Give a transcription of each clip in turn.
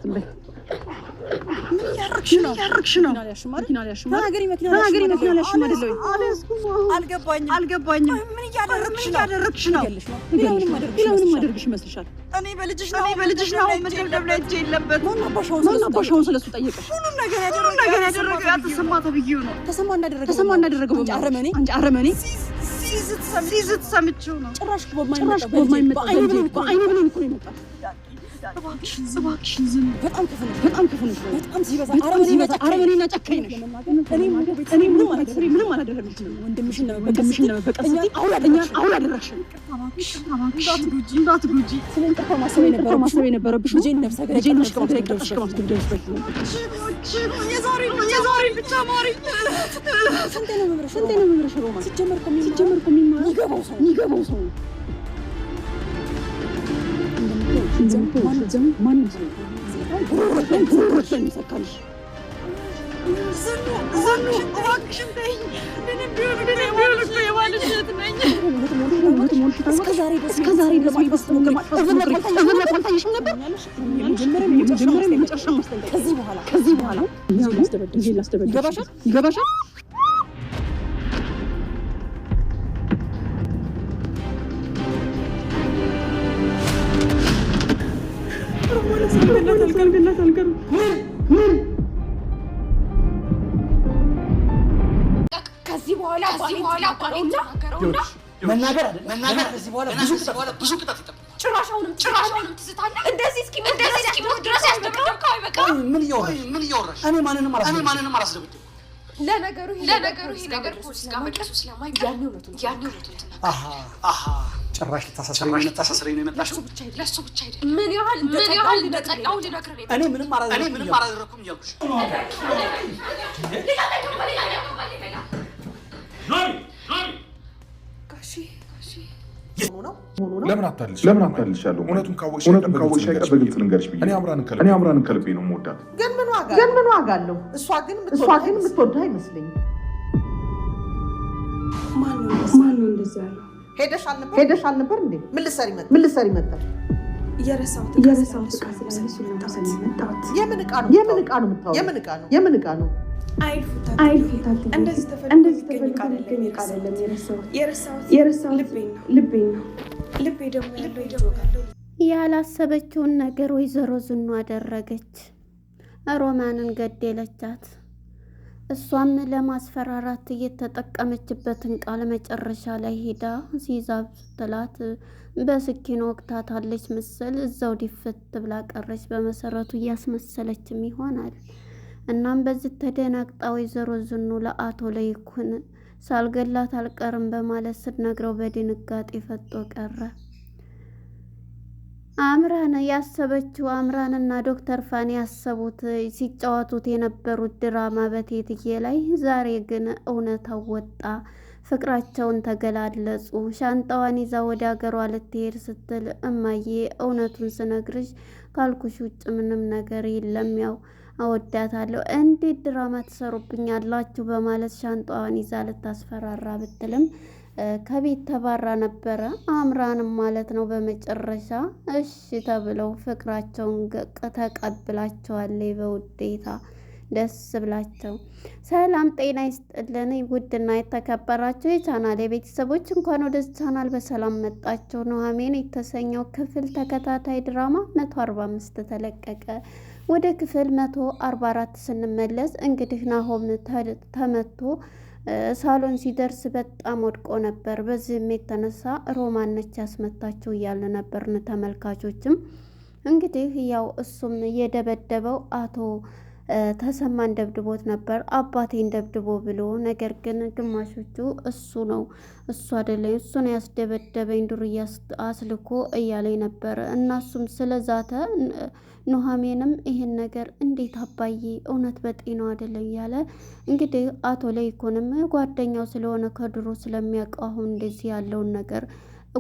ዝም በይ ምን ያረክሽ ነው መኪና ሊያሽማ ተናገሪ መኪና ሊያሽማ አይደል አልገባኝም ምን እያደረግሽ ነው ለምን ማደርግሽ ይመስልሻል እኔ በልጅሽ ነው መደብደብ ላይ እጄ የለበት ማናባሻውን ስለሱ ጠየቀሽ ሁሉም ነገር ያደረገው ያልተሰማ ተብዬው ነው ተሰማ እንዳደረገው አንቺ አረመኔ ሲዝት ሰምቼው ነው ጭራሽ በማይመጣ በአይኔ ብለን እኮ ነው የመጣው እባክሽን ዝም በጣም ክፉ ነሽ በጣም ሲበዛ አረመኔና ጨካኝ ነሽ እኔ ምንም አላደረግሽም ወንድምሽን ነው በቀስ አሁን አደረግሽኝ እንዳትጉጂ ስለኝ ጠፋ ማሰብ የነበረብሽ ልጄን ነፍሰ ገዳይ የዛሬ ብቻ ማሪ ስንቴ ነው መምረሽ ሮማ ሲጀመር እኮ የሚገባው ሰው ማንም ሰው ይሰካልሽ ዘኑ እባክሽን ተይኝ ምንም ቢሆን እኮ የባልሽ እህት ነኝ እስከዛሬ ድረስ ለማጥፋት አልታየሽም ነበር የመጀመሪያ የመጨረሻ ማስጠንቀቂያ ከዚህ በኋላ ይገባሻል ከዚህ በኋላ መናገር ከዚህ በኋላ ብዙ ቅጣት ይጠብቃል። ጭራሻውንም ትስታለህ። እንደዚህ እስኪ ድረስ ያስደብደብከው አይበቃም? ምን እያወራሽ? እኔ ማንንም አላስደብድብም። ለነገሩ ይሄ ነገር ፖሊስ ጋር መድረሱ ስለማይቀር ያኔ እውነቱን ጭራሽ ልታሳስረኝ ነው የመጣሽው? ለሱ ብቻ አይደለም ምን ያህል እንደጠላው ልነግርህ ነው። እኔ ምንም አላደረኩም እያልኩሽ ለምን አታልሻለሁ? እውነቱን ካወቅሽ በግልጽ ልንገርሽ ብዬ እኔ አምራንን ከልቤ ነው የምወዳት። ግን ምን ዋጋ አለው? እሷ ግን የምትወድህ አይመስለኝም። ማነው እንደዚህ ያለው? ሄደሽ አልነበር እንዴ? ምን ልትሰሪ መጣሽ? የረሳሁት ዕቃ ስላለሽ መጣሁት። የምን ዕቃ ነው የምታወራው? የምን ዕቃ ነው? አይልፉታት እንደዚህ ተፈልጎ ቃል አይደለም የረሳሁት ልቤን ነው። ልቤ ደግሞ ያላሰበችውን ነገር ወይዘሮ ዝኑ አደረገች። ሮማንን ገደለቻት። እሷም ለማስፈራራት እየተጠቀመችበትን ቃል መጨረሻ ላይ ሄዳ ሲዛብ ስትላት በስኪን ወቅታታለች ምስል እዛው ዲፍት ብላ ቀረች። በመሰረቱ እያስመሰለችም ይሆናል። እናም በዚህ ተደናግጣ ወይዘሮ ዝኑ ለአቶ ለይኩን ሳልገላት አልቀርም በማለት ስትነግረው በድንጋጤ ፈጦ ቀረ። አምራንና ዶክተር ፋኒ ያሰቡት ሲጫወቱት የነበሩት ድራማ በቴትዬ ላይ ዛሬ ግን እውነታው ወጣ። ፍቅራቸውን ተገላለጹ። ሻንጣዋን ይዛ ወደ ሀገሯ ልትሄድ ስትል እማዬ እውነቱን ስነግርሽ ካልኩሽ ውጭ ምንም ነገር የለም፣ ያው አወዳታለሁ፣ እንዴት ድራማ ትሰሩብኛላችሁ በማለት ሻንጣዋን ይዛ ልታስፈራራ ብትልም ከቤት ተባራ ነበረ። አምራንም ማለት ነው። በመጨረሻ እሺ ተብለው ፍቅራቸውን ተቀብላቸዋለች በውዴታ ደስ ብላቸው። ሰላም ጤና ይስጥልን ውድና የተከበራችሁ የቻናል የቤተሰቦች እንኳን ወደ ቻናል በሰላም መጣችሁ። ኑሃሚን የተሰኘው ክፍል ተከታታይ ድራማ 145 ተለቀቀ። ወደ ክፍል 144 ስንመለስ እንግዲህ ናሆም ተመቶ ሳሎን ሲደርስ በጣም ወድቆ ነበር። በዚህም የተነሳ ሮማን ነች ያስመታቸው እያለ ነበርን ተመልካቾችም። እንግዲህ ያው እሱም የደበደበው አቶ ተሰማን ደብድቦት ነበር፣ አባቴን ደብድቦ ብሎ። ነገር ግን ግማሾቹ እሱ አይደለም እሱ ነው ያስደበደበኝ ዱርዬ አስልኮ እያለኝ ነበር። እናሱም ስለዛተ ኑሃሚንም ይሄን ነገር እንዴት አባዬ እውነት በጤናው አይደለም እያለ እንግዲህ አቶ ለይኩንም ጓደኛው ስለሆነ ከድሮ ስለሚያውቀው አሁን እንደዚህ ያለውን ነገር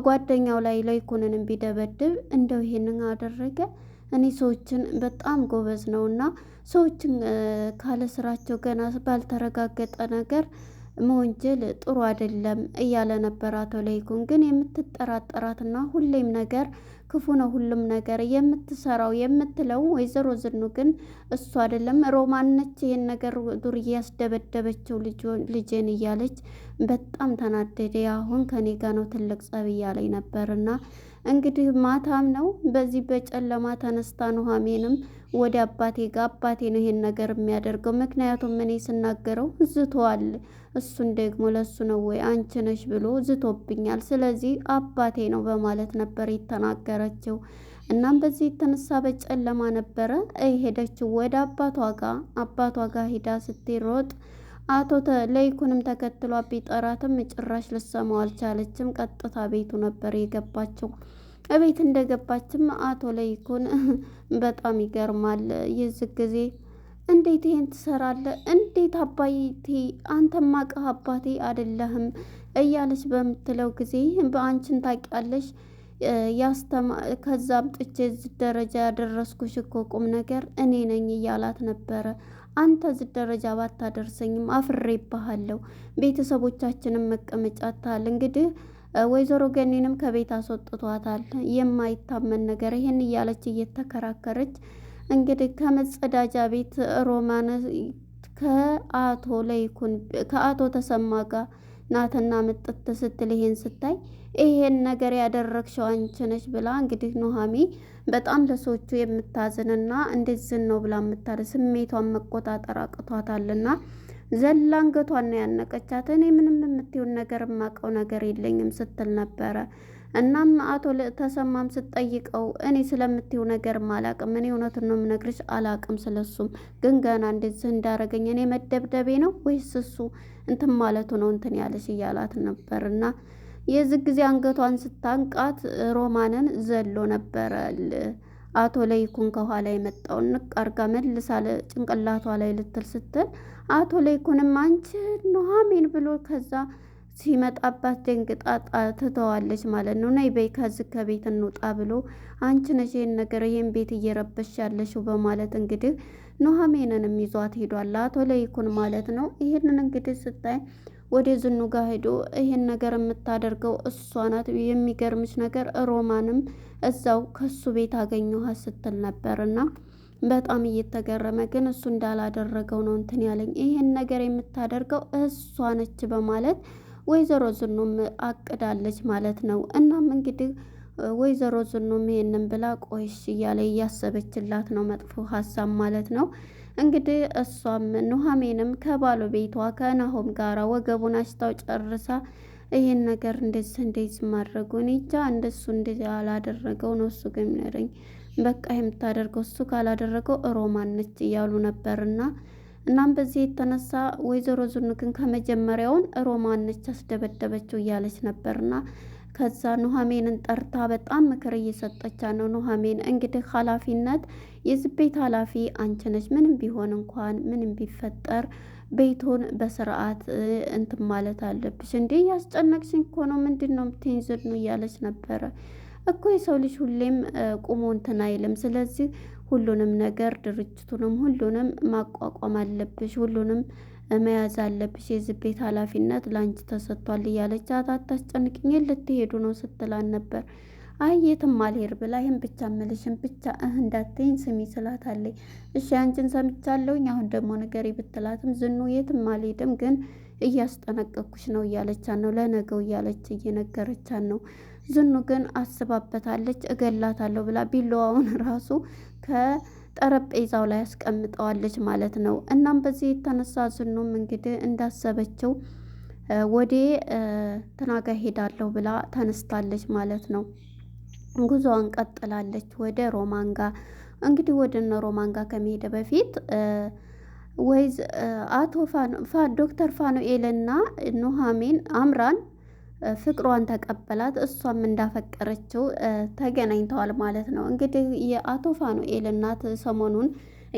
ጓደኛው ላይ ለይኩንንም ቢደበድብ እንደው ይሄንን አደረገ። እኔ ሰዎችን በጣም ጎበዝ ነውና ሰዎችን ካለ ስራቸው ገና ባልተረጋገጠ ነገር መወንጀል ጥሩ አይደለም እያለ ነበር አቶ ለይኩን። ግን የምትጠራጠራትና ሁሌም ነገር ክፉ ነው ሁሉም ነገር የምትሰራው የምትለው ወይዘሮ ዝኑ ግን እሱ አይደለም ሮማን ነች ይሄን ነገር ዱርዬ ያስደበደበችው ልጄን እያለች በጣም ተናደደ። አሁን ከኔ ጋር ነው ትልቅ ጸብ እያለኝ ነበርና እንግዲህ ማታም ነው በዚህ በጨለማ ተነስታ ኑሐሚንም ወደ አባቴ ጋር አባቴ ነው ይሄን ነገር የሚያደርገው ምክንያቱም እኔ ስናገረው ዝቷል እሱን ደግሞ ለሱ ነው ወይ አንቺ ነሽ ብሎ ዝቶብኛል ስለዚህ አባቴ ነው በማለት ነበር የተናገረችው። እናም በዚህ የተነሳ በጨለማ ነበረ ሄደችው ወደ አባቷ ጋር ሂዳ ስትሮጥ አቶ ለይኩንም ተከትሏ ቢጠራትም ጭራሽ ልሰማው አልቻለችም። ቀጥታ ቤቱ ነበር የገባችው። እቤት እንደገባችም አቶ ለይኩን በጣም ይገርማል። የዚህ ጊዜ እንዴት ይሄን ትሰራለህ? እንዴት አባቴ አንተም ማቀህ አባቴ አይደለህም እያለች በምትለው ጊዜ በአንቺን ታውቂያለሽ ከዛም ጥቼ እዚህ ደረጃ ያደረስኩሽ እኮ ቁም ነገር እኔ ነኝ እያላት ነበረ። አንተ እዚህ ደረጃ ባታደርሰኝም አፍሬብሃለሁ። ቤተሰቦቻችንም መቀመጫታል እንግዲህ ወይዘሮ ገኒንም ከቤት አስወጥቷታል። የማይታመን ነገር ይሄን እያለች እየተከራከረች እንግዲህ ከመጸዳጃ ቤት ሮማን ከአቶ ተሰማ ጋር ናትና ምጥት ስትል ይሄን ስታይ ይሄን ነገር ያደረግሽው አንቺ ነሽ ብላ እንግዲህ ኑሐሚ በጣም ለሰዎቹ የምታዝንና እንደዚህ ነው ብላ የምታለ ስሜቷን መቆጣጠር አቅቷታልና ዘላ አንገቷን ነው ያነቀቻት። እኔ ምንም የምትይውን ነገር የማውቀው ነገር የለኝም ስትል ነበረ። እናም አቶ ተሰማም ስትጠይቀው እኔ ስለምትይው ነገር አላቅም፣ እኔ እውነቱን ነው የምነግርሽ አላቅም፣ ስለሱም ግን ገና እንደዚህ እንዳረገኝ እኔ መደብደቤ ነው ወይስ እሱ እንትን ማለቱ ነው እንትን ያለሽ እያላት ነበርና የዚህ ጊዜ አንገቷን ስታንቃት ሮማንን ዘሎ ነበረ አቶ ለይኩን ከኋላ የመጣውን ንቅ አርጋ መልሳ ጭንቅላቷ ላይ ልትል ስትል አቶ ለይኩንም አንቺ ኑሐሚን ብሎ ከዛ ሲመጣባት ደንግጣ ትተዋለች ማለት ነው። ነይ በይ ከዚህ ከቤት እንውጣ ብሎ አንቺ ነሽ ይሄን ነገር ይሄን ቤት እየረበሽ ያለሽው በማለት እንግዲህ ኑሐሚንንም ይዟት ሄዷል አቶ ለይኩን ማለት ነው። ይሄንን እንግዲህ ስታይ ወደ ዝኑ ጋር ሄዶ ይሄን ነገር የምታደርገው እሷ ናት። የሚገርምሽ ነገር ሮማንም እዛው ከሱ ቤት አገኘኋት ስትል ነበርና በጣም እየተገረመ ግን እሱ እንዳላደረገው ነው እንትን ያለኝ ይሄን ነገር የምታደርገው እሷ ነች በማለት ወይዘሮ ዝኑም አቅዳለች ማለት ነው። እናም እንግዲህ ወይዘሮ ዝኑም ይሄንን ብላ ቆይሽ እያለ እያሰበችላት ነው መጥፎ ሀሳብ ማለት ነው። እንግዲህ እሷም ኑሐሚንም ከባሉ ቤቷ ከናሆም ጋራ ወገቡን አሽታው ጨርሳ ይሄን ነገር እንደዚህ ማድረጉን እንጃ እንደሱ እንደዚህ አላደረገው ነው እሱ ግን ነረኝ በቃ የምታደርገው እሱ ካላደረገው ሮማን ነች እያሉ ነበርና እናም በዚህ የተነሳ ወይዘሮ ዝኑ ግን ከመጀመሪያውን ሮማን ነች አስደበደበችው እያለች ነበርና ከዛ ኑሐሚንን ጠርታ በጣም ምክር እየሰጠቻ ነው። ኑሐሚን እንግዲህ ኃላፊነት የዚህ ቤት ኃላፊ አንቺ ነች። ምንም ቢሆን እንኳን ምንም ቢፈጠር ቤቱን በስርዓት እንትን ማለት አለብሽ። እንዴ ያስጨነቅሽኝ እኮ ነው ምንድን ነው የምትይኝ ዝኑ እያለች ነበረ እኮ የሰው ልጅ ሁሌም ቁሞ እንትን አይልም። ስለዚህ ሁሉንም ነገር ድርጅቱንም ሁሉንም ማቋቋም አለብሽ፣ ሁሉንም መያዝ አለብሽ። የዚህ ቤት ኃላፊነት ላንቺ ተሰጥቷል እያለች አታስጨንቅኝ ልትሄዱ ነው ስትላን ነበር። አይ የትም አልሄድ ብላ ይሄን ብቻ መልሽን ብቻ እንዳትይኝ ስሚ ስላታለኝ። እሺ አንቺን ሰምቻለሁኝ አሁን ደግሞ ንገሪ ብትላትም ዝኑ የትም አልሄድም ግን እያስጠነቀኩሽ ነው እያለቻት ነው ለነገው እያለች እየነገረቻት ነው። ዝኑ ግን አስባበታለች። እገላታለሁ ብላ ቢላዋውን ራሱ ከጠረጴዛው ላይ ያስቀምጠዋለች ማለት ነው። እናም በዚህ የተነሳ ዝኑም እንግዲህ እንዳሰበችው ወደ ትናጋ ሄዳለሁ ብላ ተነስታለች ማለት ነው። ጉዞዋን ቀጥላለች ወደ ሮማን ጋር። እንግዲህ ወደ እነ ሮማን ጋር ከመሄደ በፊት አቶ ዶክተር ፋኑኤልና ኑሐሚን አምራን ፍቅሯን ተቀበላት። እሷም እንዳፈቀረችው ተገናኝተዋል ማለት ነው። እንግዲህ የአቶ ፋኑኤል እናት ሰሞኑን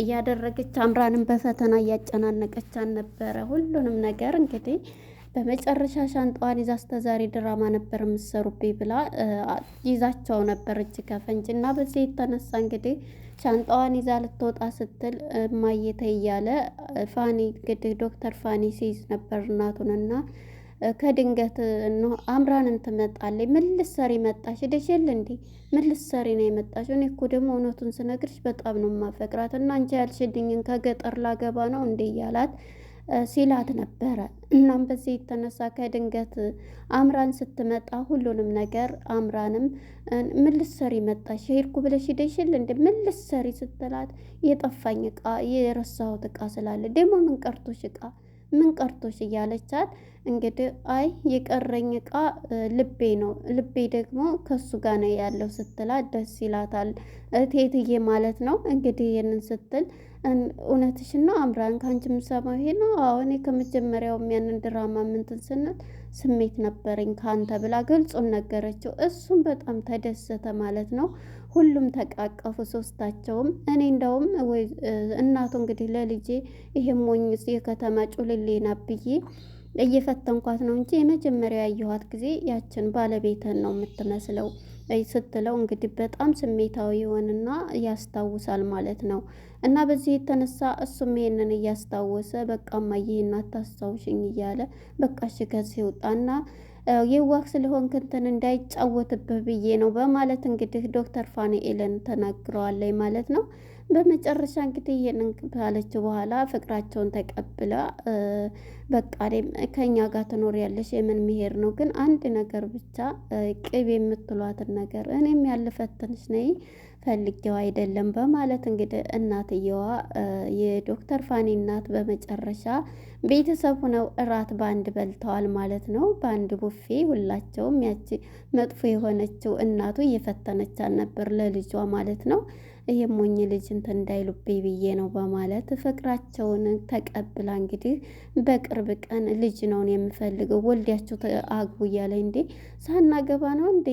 እያደረገች አምራንን በፈተና እያጨናነቀቻን ነበረ። ሁሉንም ነገር እንግዲህ በመጨረሻ ሻንጣዋን ይዛ እስከዛሬ ድራማ ነበር የምትሰሩብኝ ብላ ይዛቸው ነበር እጅ ከፈንጅ እና በዚህ የተነሳ እንግዲህ ሻንጣዋን ይዛ ልትወጣ ስትል ማየተ እያለ ፋኒ እንግዲህ ዶክተር ፋኒ ሲይዝ ነበር እናቱንና ከድንገት አምራንን ትመጣለች። ምን ልትሰሪ መጣሽ? ሄደሽል እንዴ? ምን ልትሰሪ ነው የመጣሽ? እኔ እኮ ደግሞ እውነቱን ስነግርሽ በጣም ነው የማፈቅራት እና አንቺ ያልሽልኝን ከገጠር ላገባ ነው እንዴ እያላት ሲላት ነበረ። እናም በዚህ የተነሳ ከድንገት አምራን ስትመጣ ሁሉንም ነገር አምራንም ምን ልትሰሪ መጣሽ? ሄድኩ ብለሽ ሂደሽል እንደ ምን ልትሰሪ ስትላት የጠፋኝ እቃ የረሳሁት እቃ ስላለ ደግሞ ምን ቀርቶሽ እያለቻት እንግዲህ አይ የቀረኝ እቃ ልቤ ነው፣ ልቤ ደግሞ ከሱ ጋር ነው ያለው ስትላት ደስ ይላታል እቴትዬ ማለት ነው። እንግዲህ ይህንን ስትል እውነትሽን ነው አምራን ከአንቺ የምሰማው ይሄ ነው? አዎ እኔ ከመጀመሪያውም ያንን ድራማ ምንትን ስንል ስሜት ነበረኝ ከአንተ ብላ ግልጹን ነገረችው። እሱም በጣም ተደሰተ ማለት ነው። ሁሉም ተቃቀፉ ሶስታቸውም። እኔ እንደውም እናቱ እንግዲህ ለልጄ ይሄ ሞኝ የከተማ ጩልሌ ናት ብዬ እየፈተንኳት ነው እንጂ የመጀመሪያ ያየኋት ጊዜ ያችን ባለቤትን ነው የምትመስለው ስትለው እንግዲህ በጣም ስሜታዊ ይሆንና ያስታውሳል ማለት ነው። እና በዚህ የተነሳ እሱም ይሄንን እያስታወሰ በቃ እማዬ ይሄን አታስታውሽኝ እያለ በቃ እሺ ከዚህ ውጣና የዋህ ስለሆንክ እንትን እንዳይጫወትብህ ብዬ ነው በማለት እንግዲህ ዶክተር ፋኑኤልን ተናግረዋለች ማለት ነው። በመጨረሻ እንግዲህ ይሄንን ካለችው በኋላ ፍቅራቸውን ተቀብላ በቃ ከኛ ጋር ትኖሪያለሽ የምን መሄድ ነው ግን አንድ ነገር ብቻ ቅቤ የምትሏትን ነገር እኔም ያልፈትንሽ ነይ ፈልጌው አይደለም በማለት እንግዲህ እናትየዋ የዶክተር ፋኒ እናት በመጨረሻ ቤተሰብ ሆነው እራት በአንድ በልተዋል ማለት ነው። በአንድ ቡፌ ሁላቸውም ያቺ መጥፎ የሆነችው እናቱ እየፈተነቻት ነበር ለልጇ ማለት ነው። ይሄ ሞኝ ልጅ እንትን እንዳይሉብኝ ብዬ ነው በማለት ፍቅራቸውን ተቀብላ እንግዲህ በቅርብ ቀን ልጅ ነውን የምፈልገው ወልዲያቸው አግቡ እያለ እንዴ ሳናገባ ነው እንዴ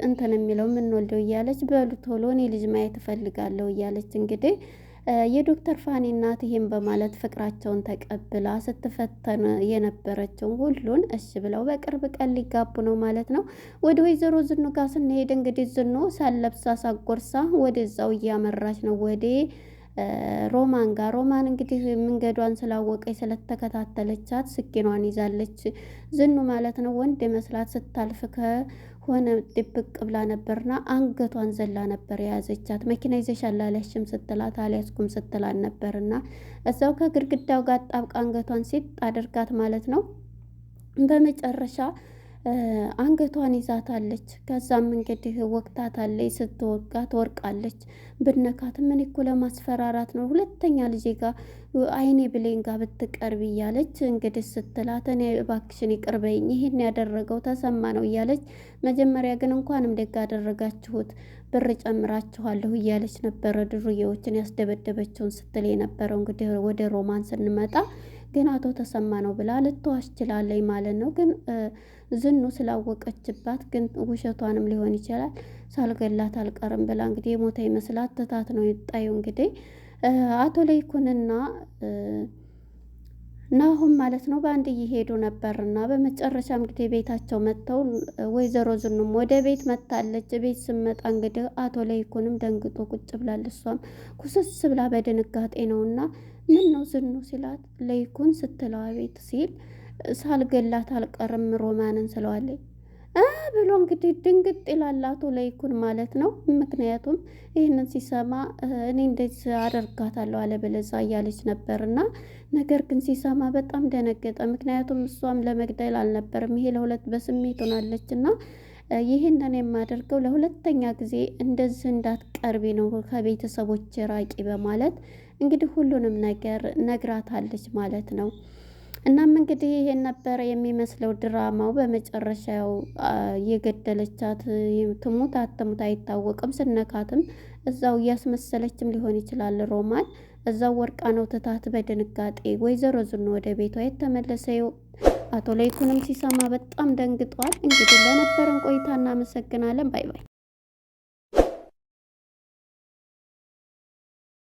እንትን የሚለው የምንወልደው እያለች በሉ ቶሎ እኔ ልጅ ማየት እፈልጋለሁ እያለች እንግዲህ የዶክተር ፋኒ እናት ይሄን በማለት ፍቅራቸውን ተቀብላ ስትፈተን የነበረችውን ሁሉን እሺ ብለው በቅርብ ቀን ሊጋቡ ነው ማለት ነው። ወደ ወይዘሮ ዝኑ ጋር ስንሄድ እንግዲህ ዝኑ ሳለብሳ ሳጎርሳ ወደዛው እያመራች ነው ወደ ሮማን ጋር። ሮማን እንግዲህ መንገዷን ስላወቀች ስለተከታተለቻት ስኪኗን ይዛለች ዝኑ ማለት ነው። ወንድ መስላት ስታልፍ ከሆነ ድብቅ ብላ ነበርና አንገቷን ዘላ ነበር የያዘቻት። መኪና ይዘሻል አልያዝሽም ስትላት አልያዝኩም ስትላት ነበርና እዛው ከግድግዳው ጋር ጣብቃ አንገቷን ሲጥ አድርጋት ማለት ነው። በመጨረሻ አንገቷን ይዛታለች። ከዛም እንግዲህ ወቅታታለች። ስትወጋ ትወርቃለች። ብነካት ምን እኮ ለማስፈራራት ነው ሁለተኛ ልጄ ጋር አይኔ ብሌን ጋር ብትቀርብ እያለች እንግዲህ ስትላት እኔ እባክሽን ይቅርበኝ ይሄን ያደረገው ተሰማ ነው እያለች መጀመሪያ ግን እንኳንም ደግ አደረጋችሁት ብር ጨምራችኋለሁ እያለች ነበረ ድሩዬዎችን ያስደበደበችውን ስትል የነበረው። እንግዲህ ወደ ሮማን ስንመጣ ግን አቶ ተሰማ ነው ብላ ልትዋሽ ችላለች ማለት ነው። ግን ዝኑ ስላወቀችባት ግን ውሸቷንም ሊሆን ይችላል ሳልገላት አልቀርም ብላ እንግዲህ የሞተ ይመስላት ትታት ነው ይጣዩ። እንግዲህ አቶ ለይኩንና ናሁም ማለት ነው በአንድ እየሄዱ ነበርና በመጨረሻ እንግዲህ ቤታቸው መጥተው ወይዘሮ ዝኑም ወደ ቤት መታለች። ቤት ስመጣ እንግዲህ አቶ ለይኩንም ደንግጦ ቁጭ ብላለች። እሷም ኩስስ ብላ በድንጋጤ ነውና ምን ነው ዝኑ ሲላት ለይኩን ስትለው ቤት ሲል ሳልገላት አልቀርም ሮማንን ስለዋለኝ ብሎ እንግዲህ ድንግጥ ይላል አቶ ለይኩን ማለት ነው። ምክንያቱም ይህንን ሲሰማ እኔ እንደዚህ አደርጋታለሁ አለበለዚያ እያለች ነበርና ነገር ግን ሲሰማ በጣም ደነገጠ። ምክንያቱም እሷም ለመግደል አልነበርም ይሄ ለሁለት በስሜት ሆናለችና ይህንን የማደርገው ለሁለተኛ ጊዜ እንደዚህ እንዳትቀርቢ ነው ከቤተሰቦች ራቂ በማለት እንግዲህ ሁሉንም ነገር ነግራታለች ማለት ነው። እናም እንግዲህ ይሄን ነበረ የሚመስለው ድራማው። በመጨረሻው የገደለቻት ትሙት አትሙት አይታወቅም። ስነካትም እዛው እያስመሰለችም ሊሆን ይችላል ሮማን እዛው ወርቃ ነው ትታት በድንጋጤ ወይዘሮ ዝኑ ወደ ቤቷ የተመለሰው። አቶ ለይኩንም ሲሰማ በጣም ደንግጧል። እንግዲህ ለነበረን ቆይታ እናመሰግናለን። ባይ ባይ።